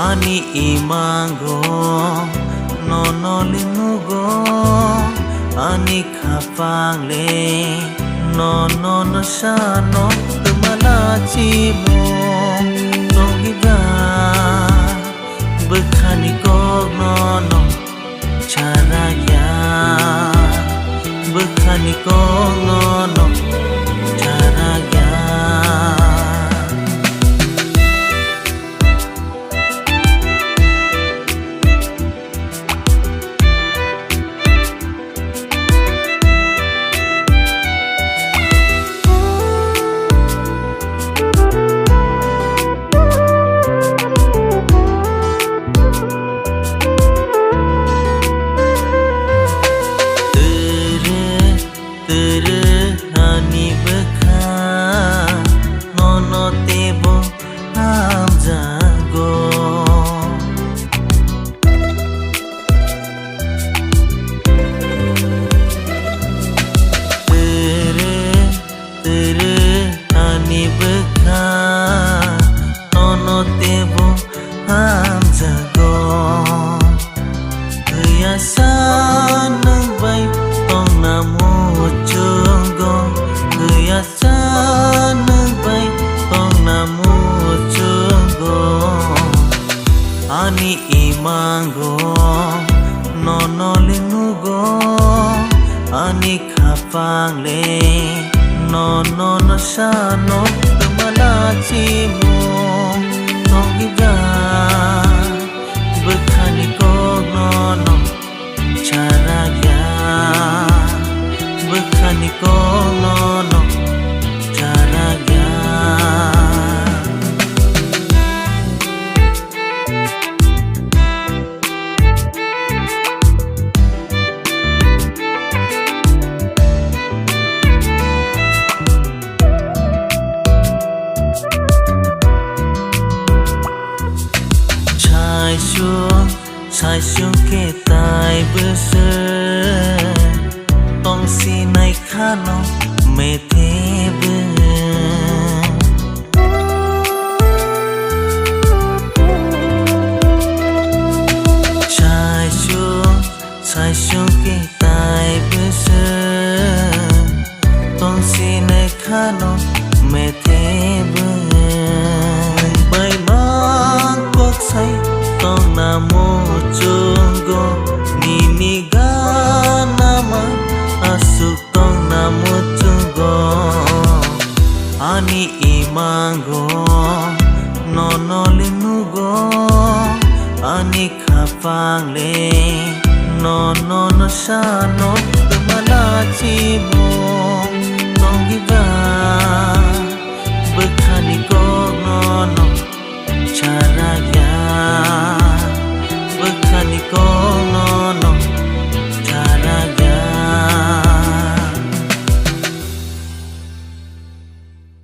ani imango no no linugo ani khapang le no no no sa no tumala chimo nongiga bekhani kog no no charaya bekhani kog no no charaya ani imango no no linugo ani khapang le no no no sa no tumala chimo nongiga bekhani kog no no charaya bekhani kog no no charaya sai xuống kê tai bơ sơ tông si này khá nó mê thế bơ sai xuống kê tai bơ sơ tông si này khá nó mê thế bơ bay mang quốc say tông namo chungo nini ganama asuk tong namo chungo ani imango no no linugo ani khapang le no no no sa no tumala chimo nongiga